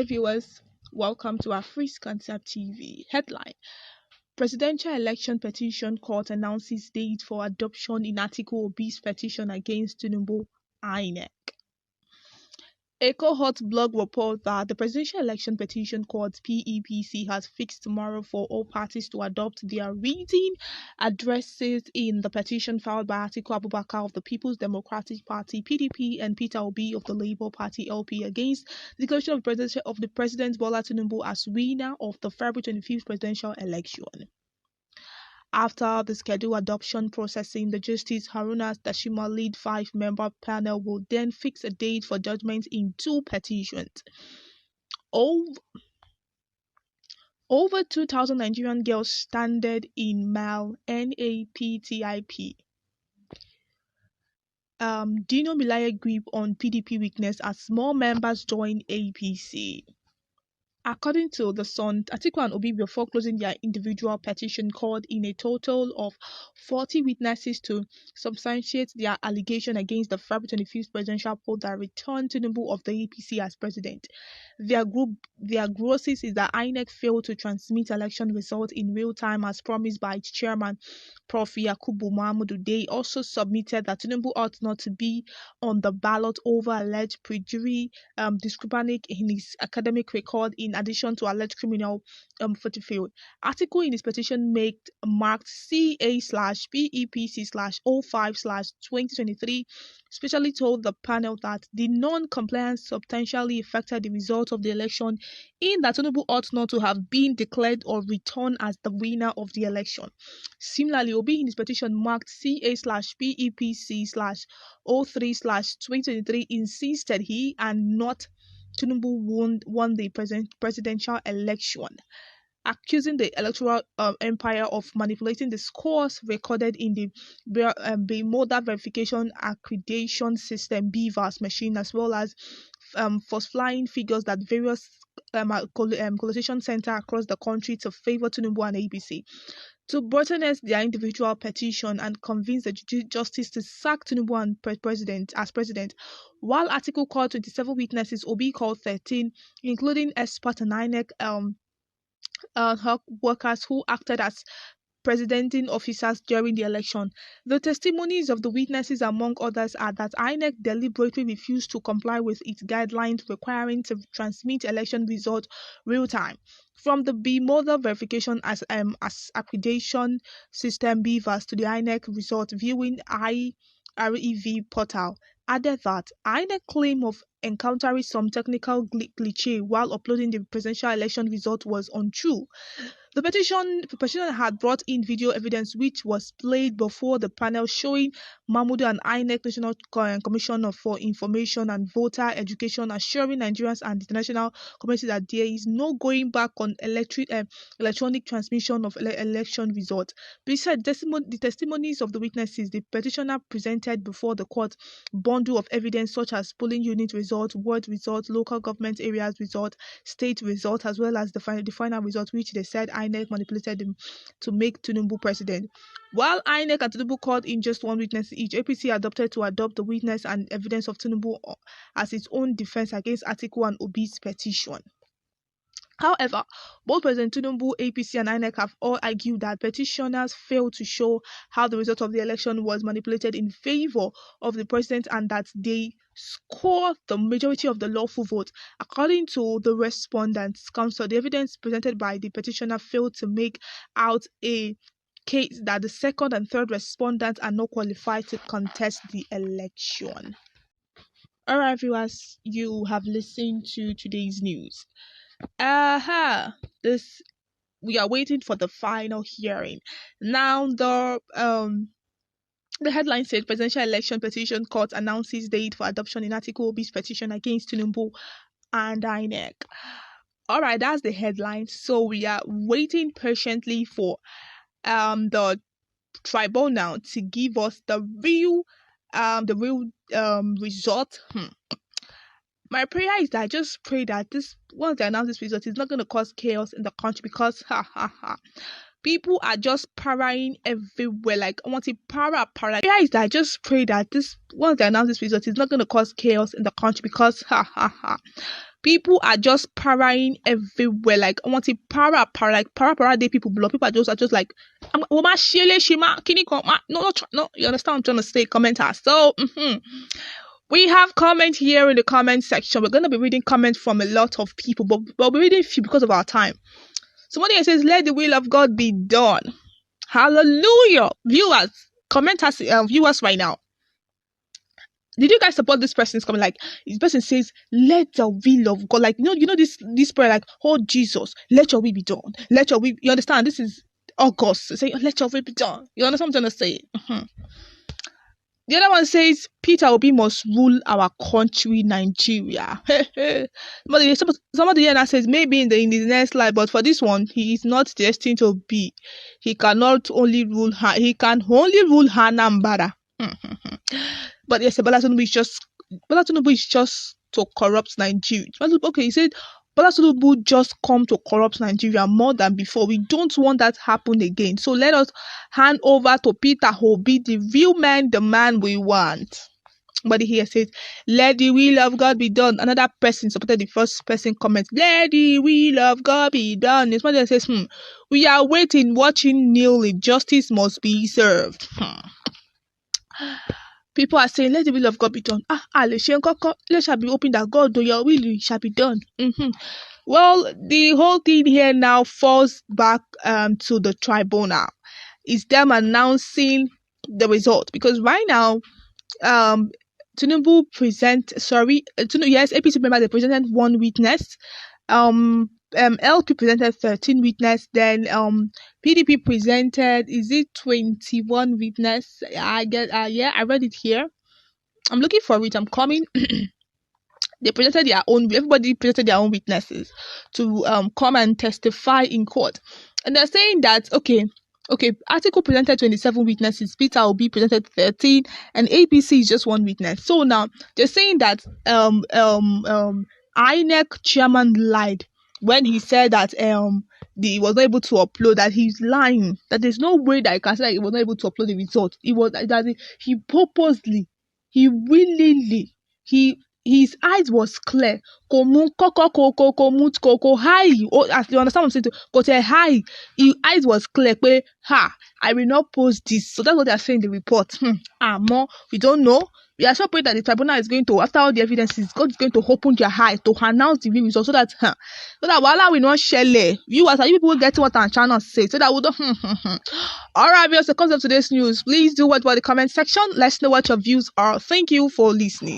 viewers, welcome to our Free Concept TV. Headline: Presidential Election Petition Court announces date for adoption in Atiku'S petition against Tinubu, Inec. A cohort blog reports that the Presidential Election Petition Court (PEPC) has fixed tomorrow for all parties to adopt their reading addresses in the petition filed by Atiku Abubakar of the People's Democratic Party (PDP) and Peter Obi of the Labour Party (LP) against the declaration of the President Bola Tinubu as winner of the February 25th presidential election. After the scheduled adoption processing, the Justice Haruna Dashima lead 5-member panel will then fix a date for judgment in 2 petitions. Over 2,000 Nigerian girls stranded in Mal NAPTIP. Dino Milaye grip on PDP weakness as more members join APC. According to The Sun, Atiku and Obi, before closing their individual petition, called in a total of 40 witnesses to substantiate their allegation against the February 25th presidential poll that returned Tinubu of the APC as president. Their grosses is that Inec failed to transmit election results in real time as promised by its chairman, Prof. Yakubu Mahmoud. They also submitted that Tinubu ought not to be on the ballot over alleged perjury, discrepancy in his academic record, in addition to alleged criminal forfeiture. Article in his petition marked CA/PEPC/05/2023 specially told the panel that the non-compliance substantially affected the result of the election, in that Tinubu ought not to have been declared or returned as the winner of the election. Similarly, Obi in his petition marked CA/PEPC/03/2023 insisted he and not Tinubu won the presidential election, accusing the electoral empire of manipulating the scores recorded in the bimodal verification accreditation system (BVAS) machine, as well as falsifying figures that various collation centers across the country to favor Tinubu and APC. To bottleneck their individual petition and convince the justice to sack Tinubu as president, while Atiku called 27 witnesses, Obi called 13, including expert and Inec workers who acted as presiding officers during the election. The testimonies of the witnesses, among others, are that Inec deliberately refused to comply with its guidelines requiring to transmit election results real time from the bimodal verification as accreditation system (BVAS) to the Inec result viewing IREV portal. Added that Inec claim of encountering some technical glitch while uploading the presidential election result was untrue. The petitioner had brought in video evidence which was played before the panel, showing Mahmoud and Inec National Commission for Information and Voter Education assuring Nigerians and the international community that there is no going back on electronic transmission of election results. Besides the testimonies of the witnesses, the petitioner presented before the court bundle of evidence such as polling unit results, ward results, local government areas results, state results, as well as the final result, which they said Inec manipulated them to make Tinubu president. While Inec and Tinubu called in just one witness each, APC adopted to adopt the witness and evidence of Tinubu as its own defense against Atiku and Obi's petition. However, both President Tinubu, APC, and Inec have all argued that petitioners failed to show how the result of the election was manipulated in favor of the president and that they scored the majority of the lawful vote. According to the Respondents' Council, the evidence presented by the petitioner failed to make out a case that the second and third respondents are not qualified to contest the election. Alright, viewers, you have listened to today's news. We are waiting for the final hearing. Now the headline said Presidential Election Petition Court announces date for adoption in Atiku'S petition against Tinubu and Inec. Alright, that's the headline. So we are waiting patiently for the tribunal to give us the real result. My prayer is that I just pray that once they announce this result, it's not going to cause chaos in the country, because people are just parrying everywhere. Like, I want to para. Prayer is that I just pray that once they announce this result, it's not going to cause chaos in the country, because People are just parrying everywhere. Like, I want to para day people blow. People are just like, no, you understand what I'm trying to say, commenters. So, we have comment here in the comment section. We're going to be reading comments from a lot of people, but we'll be reading few because of our time. Somebody here says, let the will of God be done. Hallelujah. Viewers, commenters, viewers right now. Did you guys support this person's comment? Like, this person says, let the will of God, like, you know this prayer, like, oh Jesus, let your will be done. Let your will, you understand? This is August. Say, let your will be done. You understand what I'm trying to say? The other one says, Peter Obi must rule our country, Nigeria. Somebody here now says, maybe in the next life, but for this one, he is not destined to be. He cannot only rule, he can only rule Hanambara. But yes, Bola Tinubu is just to corrupt Nigeria. Okay, he said, Bola Tinubu just come to corrupt Nigeria more than before. We don't want that to happen again. So let us hand over to Peter Obi, the real man, the man we want. Somebody here says, let the will of God be done. Another person supported the first person comments, let the will of God be done. This one says, we are waiting, watching Nearly. Justice must be served. People are saying, let the will of God be done. Let shall be open that God, though your will shall be done. Well, the whole thing here now falls back to the tribunal. It's them announcing the result. Because right now, Tinubu APC member, they presented one witness. LP presented 13 witness. Then PDP presented, is it 21 witness? I read it here. I'm looking for it. I'm coming. They presented their own. Everybody presented their own witnesses to come and testify in court, and they're saying that okay. Atiku'S presented 27 witnesses. Peter Obi presented 13, and APC is just one witness. So now they're saying that Inec chairman lied when he said that he was not able to upload. That he's lying. That there's no way that he can say that he was not able to upload the result. It was that he purposely, he willingly, his eyes was clear. High. Oh, as you understand what I'm saying, go to high. His eyes was clear. I will not post this. So that's what they are saying in the report. More we don't know. We are so praying that the tribunal is going to, after all the evidences, God is going to open their eyes to announce the result so that while we not share, viewers, are you people getting what I'm trying to say? So that we don't. All right, viewers, the concept of today's news. Please do what about the comment section. Let's know what your views are. Thank you for listening.